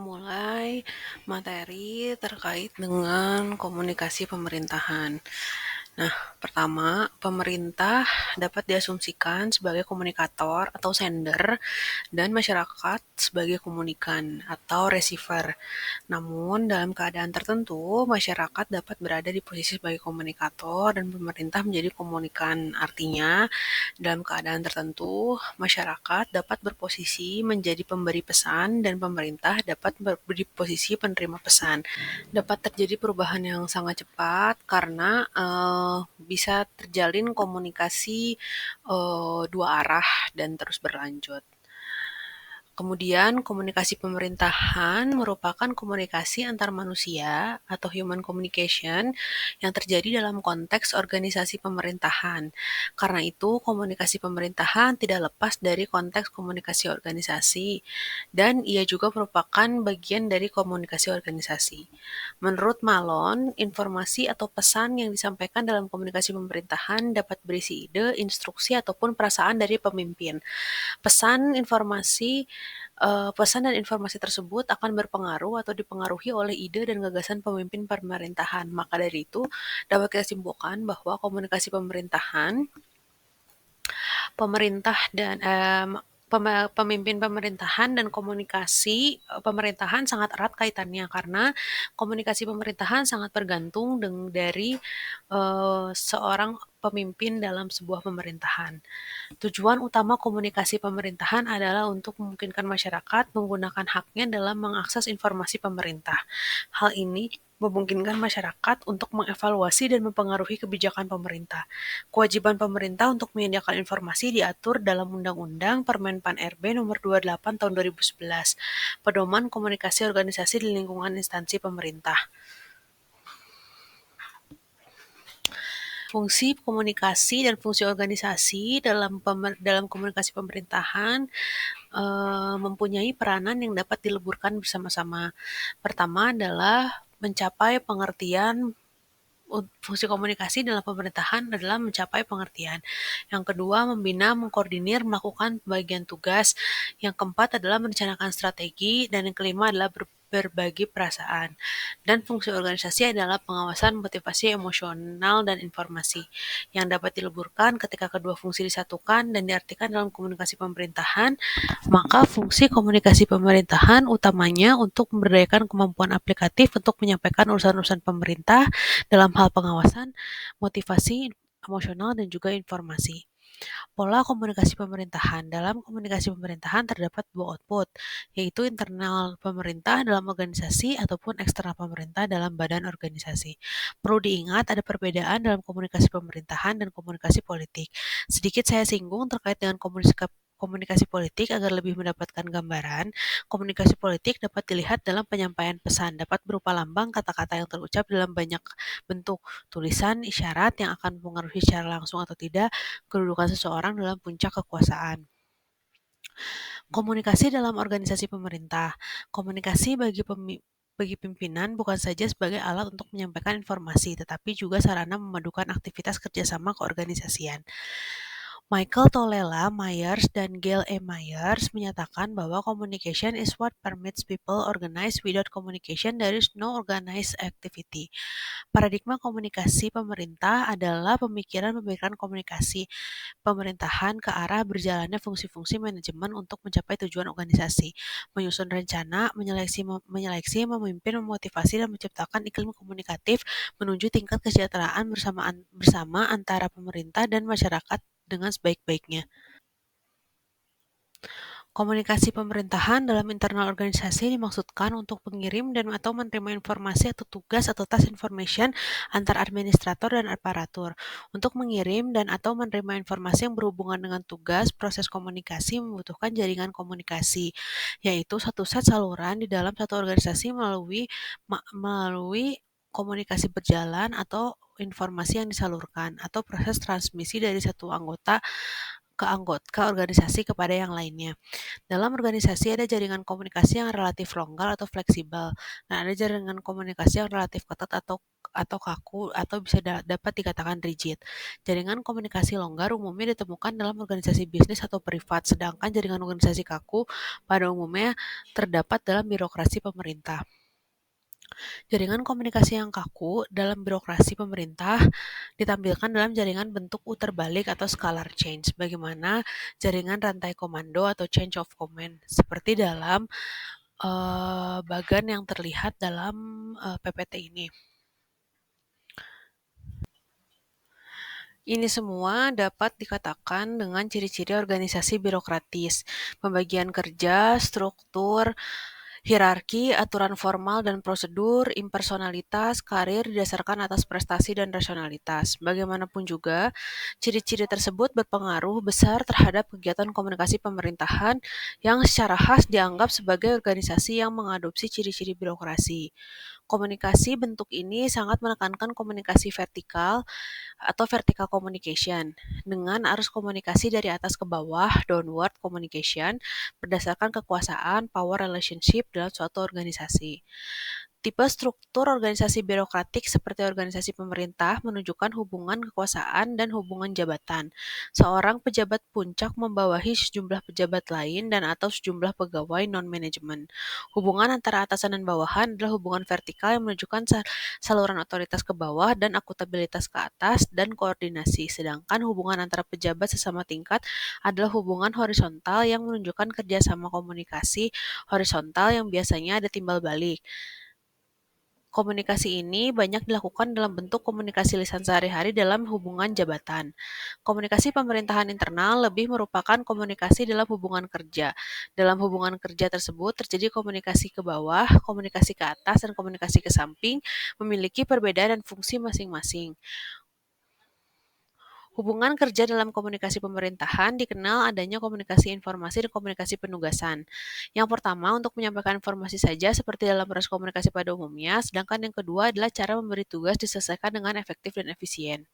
mulai materi terkait dengan komunikasi pemerintahan. Nah, pertama, pemerintah dapat diasumsikan sebagai komunikator atau sender dan masyarakat sebagai komunikan atau receiver. Namun, dalam keadaan tertentu, masyarakat dapat berada di posisi sebagai komunikator dan pemerintah menjadi komunikan. Artinya, dalam keadaan tertentu, masyarakat dapat berposisi menjadi pemberi pesan dan pemerintah dapat berposisi penerima pesan. Dapat terjadi perubahan yang sangat cepat karena bisa terjalin komunikasi dua arah dan terus berlanjut. Kemudian komunikasi pemerintahan merupakan komunikasi antar manusia atau human communication yang terjadi dalam konteks organisasi pemerintahan. Karena itu, komunikasi pemerintahan tidak lepas dari konteks komunikasi organisasi dan ia juga merupakan bagian dari komunikasi organisasi. Menurut Malone, informasi atau pesan yang disampaikan dalam komunikasi pemerintahan dapat berisi ide, instruksi, ataupun perasaan dari pemimpin. Pesan dan informasi tersebut akan berpengaruh atau dipengaruhi oleh ide dan gagasan pemimpin pemerintahan. Maka dari itu, dapat kita simpulkan bahwa komunikasi pemerintahan, pemerintah dan pemimpin pemerintahan dan komunikasi pemerintahan sangat erat kaitannya karena komunikasi pemerintahan sangat bergantung dari seorang pemimpin dalam sebuah pemerintahan. Tujuan utama komunikasi pemerintahan adalah untuk memungkinkan masyarakat menggunakan haknya dalam mengakses informasi pemerintah. Hal ini memungkinkan masyarakat untuk mengevaluasi dan mempengaruhi kebijakan pemerintah. Kewajiban pemerintah untuk menyediakan informasi diatur dalam Undang-Undang Permen-PAN-RB Nomor 28 Tahun 2011, Pedoman Komunikasi Organisasi di Lingkungan Instansi Pemerintah. Fungsi komunikasi dan fungsi organisasi dalam komunikasi pemerintahan mempunyai peranan yang dapat dileburkan bersama-sama. Pertama adalah mencapai pengertian. Fungsi komunikasi dalam pemerintahan adalah mencapai pengertian. Yang kedua, membina, mengkoordinir, melakukan pembagian tugas. Yang keempat adalah merencanakan strategi. Dan yang kelima adalah berbagi perasaan. Dan fungsi organisasi adalah pengawasan, motivasi emosional, dan informasi yang dapat dileburkan ketika kedua fungsi disatukan dan diartikan dalam komunikasi pemerintahan. Maka fungsi komunikasi pemerintahan utamanya untuk memberdayakan kemampuan aplikatif untuk menyampaikan urusan-urusan pemerintah dalam hal pengawasan, motivasi, emosional, dan juga informasi. Pola komunikasi pemerintahan. Dalam komunikasi pemerintahan terdapat dua output, yaitu internal pemerintah dalam organisasi ataupun eksternal pemerintah dalam badan organisasi. Perlu diingat ada perbedaan dalam komunikasi pemerintahan dan komunikasi politik. Sedikit saya singgung terkait dengan komunikasi politik agar lebih mendapatkan gambaran. Komunikasi politik dapat dilihat dalam penyampaian pesan, dapat berupa lambang, kata-kata yang terucap dalam banyak bentuk, tulisan, isyarat yang akan mempengaruhi secara langsung atau tidak kedudukan seseorang dalam puncak kekuasaan. Komunikasi dalam organisasi pemerintah. Komunikasi bagi pimpinan bukan saja sebagai alat untuk menyampaikan informasi, tetapi juga sarana memadukan aktivitas kerjasama keorganisasian. Michael Tolela Myers dan Gail E. Myers menyatakan bahwa communication is what permits people organize. Without communication, there is no organized activity. Paradigma komunikasi pemerintah adalah pemikiran komunikasi pemerintahan ke arah berjalannya fungsi-fungsi manajemen untuk mencapai tujuan organisasi, menyusun rencana, menyeleksi, memimpin, memotivasi, dan menciptakan iklim komunikatif menuju tingkat kesejahteraan bersama antara pemerintah dan masyarakat dengan sebaik-baiknya. Komunikasi pemerintahan dalam internal organisasi dimaksudkan untuk pengirim dan atau menerima informasi atau tugas atau task information antar administrator dan aparatur. Untuk mengirim dan atau menerima informasi yang berhubungan dengan tugas, proses komunikasi membutuhkan jaringan komunikasi, yaitu satu set saluran di dalam satu organisasi melalui komunikasi berjalan atau informasi yang disalurkan, atau proses transmisi dari satu anggota ke organisasi kepada yang lainnya. Dalam organisasi ada jaringan komunikasi yang relatif longgar atau fleksibel, dan ada jaringan komunikasi yang relatif ketat atau atau kaku atau bisa dapat dikatakan rigid. Jaringan komunikasi longgar umumnya ditemukan dalam organisasi bisnis atau privat, sedangkan jaringan organisasi kaku pada umumnya terdapat dalam birokrasi pemerintah. Jaringan komunikasi yang kaku dalam birokrasi pemerintah ditampilkan dalam jaringan bentuk puter balik atau scalar change, bagaimana jaringan rantai komando atau change of command, seperti dalam bagan yang terlihat dalam PPT ini. Ini semua dapat dikatakan dengan ciri-ciri organisasi birokratis, pembagian kerja, struktur, hierarki, aturan formal dan prosedur, impersonalitas, karir didasarkan atas prestasi dan rasionalitas. Bagaimanapun juga, ciri-ciri tersebut berpengaruh besar terhadap kegiatan komunikasi pemerintahan yang secara khas dianggap sebagai organisasi yang mengadopsi ciri-ciri birokrasi. Komunikasi bentuk ini sangat menekankan komunikasi vertikal atau vertical communication dengan arus komunikasi dari atas ke bawah, downward communication, berdasarkan kekuasaan, power relationship dalam suatu organisasi. Tipe struktur organisasi birokratik seperti organisasi pemerintah menunjukkan hubungan kekuasaan dan hubungan jabatan. Seorang pejabat puncak membawahi sejumlah pejabat lain dan atau sejumlah pegawai non-manajemen. Hubungan antara atasan dan bawahan adalah hubungan vertikal yang menunjukkan saluran otoritas ke bawah dan akuntabilitas ke atas dan koordinasi. Sedangkan hubungan antara pejabat sesama tingkat adalah hubungan horizontal yang menunjukkan kerjasama komunikasi horizontal yang biasanya ada timbal balik. Komunikasi ini banyak dilakukan dalam bentuk komunikasi lisan sehari-hari dalam hubungan jabatan. Komunikasi pemerintahan internal lebih merupakan komunikasi dalam hubungan kerja. Dalam hubungan kerja tersebut terjadi komunikasi ke bawah, komunikasi ke atas, dan komunikasi ke samping, memiliki perbedaan dan fungsi masing-masing. Hubungan kerja dalam komunikasi pemerintahan dikenal adanya komunikasi informasi dan komunikasi penugasan. Yang pertama untuk menyampaikan informasi saja seperti dalam proses komunikasi pada umumnya, sedangkan yang kedua adalah cara memberi tugas diselesaikan dengan efektif dan efisien.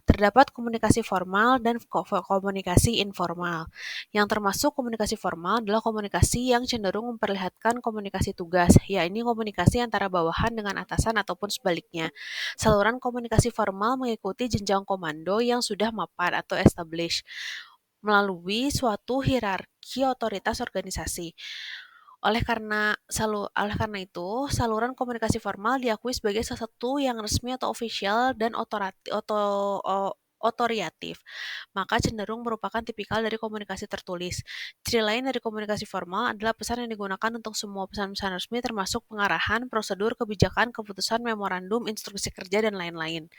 Terdapat komunikasi formal dan komunikasi informal. Yang termasuk komunikasi formal adalah komunikasi yang cenderung memperlihatkan komunikasi tugas, yakni komunikasi antara bawahan dengan atasan ataupun sebaliknya. Saluran komunikasi formal mengikuti jenjang komando yang sudah mapan atau established melalui suatu hierarki otoritas organisasi. Oleh karena itu, saluran komunikasi formal diakui sebagai salah satu yang resmi atau official dan otoriatif, maka cenderung merupakan tipikal dari komunikasi tertulis. Ciri lain dari komunikasi formal adalah pesan yang digunakan untuk semua pesan-pesan resmi termasuk pengarahan, prosedur, kebijakan, keputusan, memorandum, instruksi kerja, dan lain-lain.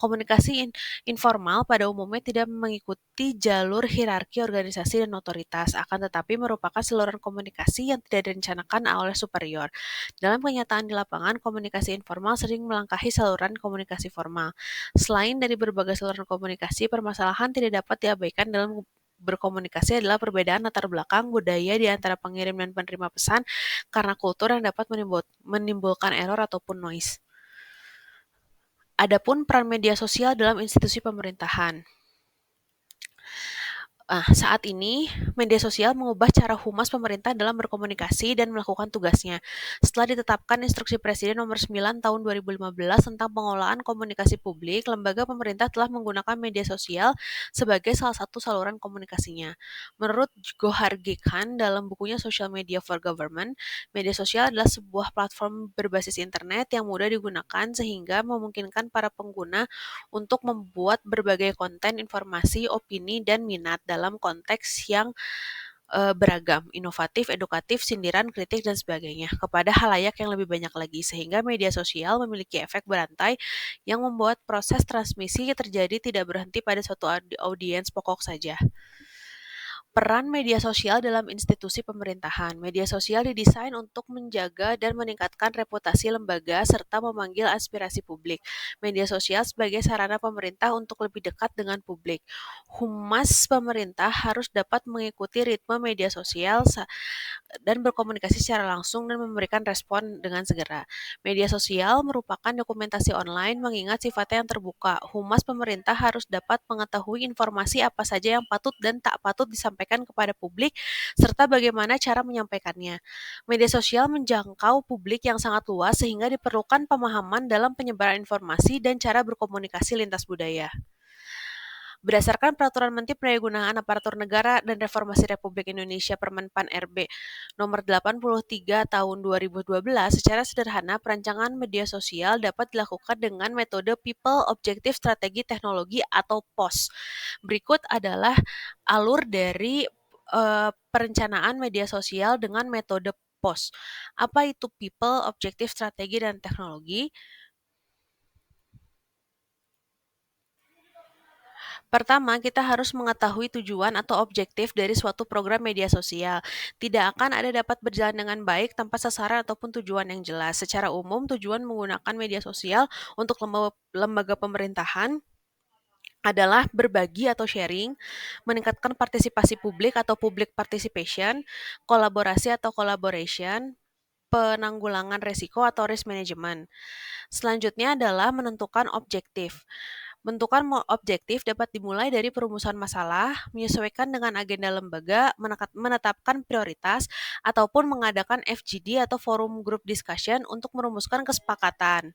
Komunikasi informal pada umumnya tidak mengikuti jalur hierarki organisasi dan otoritas, akan tetapi merupakan saluran komunikasi yang tidak direncanakan oleh superior. Dalam kenyataan di lapangan, komunikasi informal sering melangkahi saluran komunikasi formal. Selain dari berbagai saluran komunikasi, permasalahan tidak dapat diabaikan dalam berkomunikasi adalah perbedaan latar belakang budaya di antara pengirim dan penerima pesan karena kultur yang dapat menimbulkan error ataupun noise. Adapun peran media sosial dalam institusi pemerintahan. Saat ini, media sosial mengubah cara humas pemerintah dalam berkomunikasi dan melakukan tugasnya. Setelah ditetapkan Instruksi Presiden Nomor 9 Tahun 2015 tentang pengelolaan komunikasi publik, lembaga pemerintah telah menggunakan media sosial sebagai salah satu saluran komunikasinya. Menurut Goharge Khan dalam bukunya Social Media for Government, media sosial adalah sebuah platform berbasis internet yang mudah digunakan sehingga memungkinkan para pengguna untuk membuat berbagai konten, informasi, opini, dan minat dalam konteks yang beragam, inovatif, edukatif, sindiran, kritik, dan sebagainya kepada halayak yang lebih banyak lagi, sehingga media sosial memiliki efek berantai yang membuat proses transmisi terjadi tidak berhenti pada suatu audiens pokok saja. Peran media sosial dalam institusi pemerintahan. Media sosial didesain untuk menjaga dan meningkatkan reputasi lembaga serta memanggil aspirasi publik. Media sosial sebagai sarana pemerintah untuk lebih dekat dengan publik. Humas pemerintah harus dapat mengikuti ritme media sosial dan berkomunikasi secara langsung dan memberikan respon dengan segera. Media sosial merupakan dokumentasi online mengingat sifatnya yang terbuka. Humas pemerintah harus dapat mengetahui informasi apa saja yang patut dan tak patut disampaikan disampaikan kepada publik, serta bagaimana cara menyampaikannya. Media sosial menjangkau publik yang sangat luas sehingga diperlukan pemahaman dalam penyebaran informasi dan cara berkomunikasi lintas budaya. Berdasarkan Peraturan Menteri Pendayagunaan Aparatur Negara dan Reformasi Republik Indonesia Permenpan RB Nomor 83 Tahun 2012, secara sederhana perancangan media sosial dapat dilakukan dengan metode People Objective Strategi Teknologi atau POS. Berikut adalah alur dari perencanaan media sosial dengan metode POS. Apa itu People Objective Strategi dan Teknologi? Pertama, kita harus mengetahui tujuan atau objektif dari suatu program media sosial. Tidak akan ada dapat berjalan dengan baik tanpa sasaran ataupun tujuan yang jelas. Secara umum, tujuan menggunakan media sosial untuk lembaga pemerintahan adalah berbagi atau sharing, meningkatkan partisipasi publik atau public participation, kolaborasi atau collaboration, penanggulangan risiko atau risk management. Selanjutnya adalah menentukan objektif. Bentukan objektif dapat dimulai dari perumusan masalah, menyesuaikan dengan agenda lembaga, menetapkan prioritas, ataupun mengadakan FGD atau forum group discussion untuk merumuskan kesepakatan.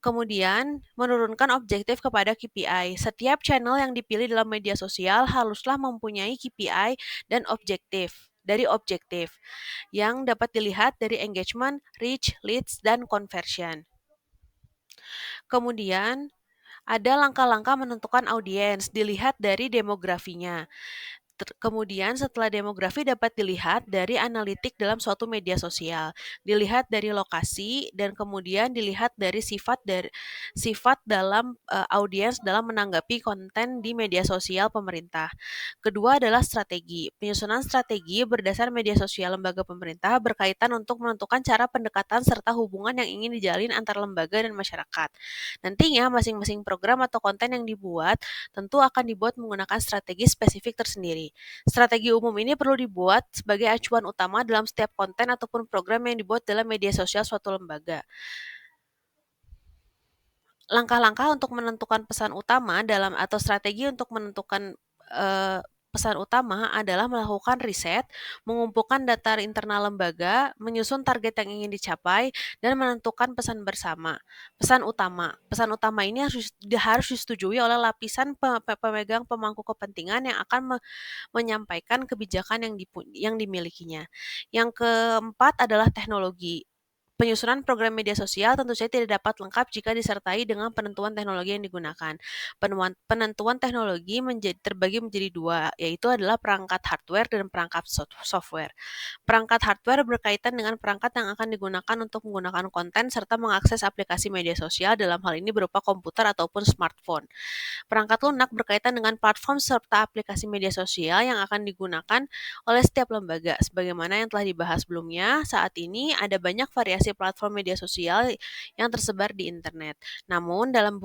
Kemudian, menurunkan objektif kepada KPI. Setiap channel yang dipilih dalam media sosial haruslah mempunyai KPI dan objektif yang dapat dilihat dari engagement, reach, leads, dan conversion. Kemudian, ada langkah-langkah menentukan audiens, dilihat dari demografinya. Kemudian setelah demografi dapat dilihat dari analitik dalam suatu media sosial, dilihat dari lokasi dan kemudian dilihat dari sifat dalam audiens dalam menanggapi konten di media sosial pemerintah. Kedua adalah strategi. Penyusunan strategi berdasar media sosial lembaga pemerintah berkaitan untuk menentukan cara pendekatan serta hubungan yang ingin dijalin antar lembaga dan masyarakat. Nantinya masing-masing program atau konten yang dibuat tentu akan dibuat menggunakan strategi spesifik tersendiri. Strategi umum ini perlu dibuat sebagai acuan utama dalam setiap konten ataupun program yang dibuat dalam media sosial suatu lembaga. Langkah-langkah untuk menentukan pesan utama atau strategi untuk menentukan pesan utama adalah melakukan riset, mengumpulkan data internal lembaga, menyusun target yang ingin dicapai, dan menentukan pesan bersama. Pesan utama ini harus disetujui oleh lapisan pemegang pemangku kepentingan yang akan menyampaikan kebijakan yang dimilikinya. Yang keempat adalah teknologi. Penyusunan program media sosial tentu saja tidak dapat lengkap jika disertai dengan penentuan teknologi yang digunakan. Penentuan teknologi terbagi menjadi dua, yaitu adalah perangkat hardware dan perangkat software. Perangkat hardware berkaitan dengan perangkat yang akan digunakan untuk menggunakan konten serta mengakses aplikasi media sosial, dalam hal ini berupa komputer ataupun smartphone. Perangkat lunak berkaitan dengan platform serta aplikasi media sosial yang akan digunakan oleh setiap lembaga. Sebagaimana yang telah dibahas sebelumnya, saat ini ada banyak variasi platform media sosial yang tersebar di internet. Namun dalam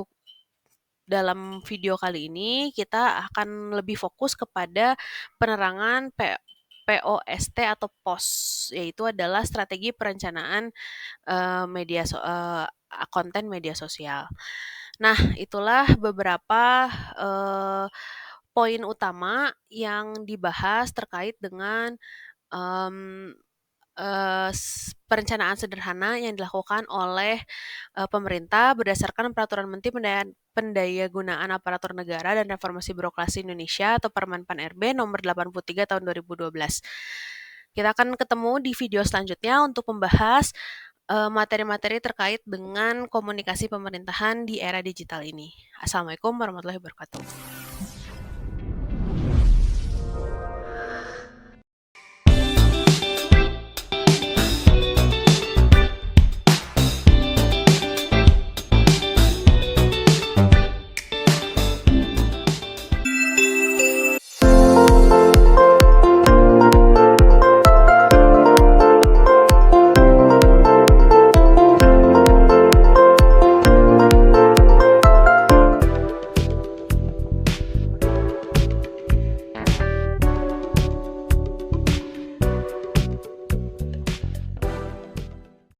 video kali ini kita akan lebih fokus kepada penerangan POST atau POS, yaitu adalah strategi perencanaan konten media sosial. Nah, itulah beberapa poin utama yang dibahas terkait dengan perencanaan sederhana yang dilakukan oleh pemerintah berdasarkan Peraturan Menteri Pendayagunaan Aparatur Negara dan Reformasi Birokrasi Indonesia atau Permenpan RB Nomor 83 Tahun 2012. Kita akan ketemu di video selanjutnya untuk membahas materi-materi terkait dengan komunikasi pemerintahan di era digital ini. Assalamualaikum warahmatullahi wabarakatuh.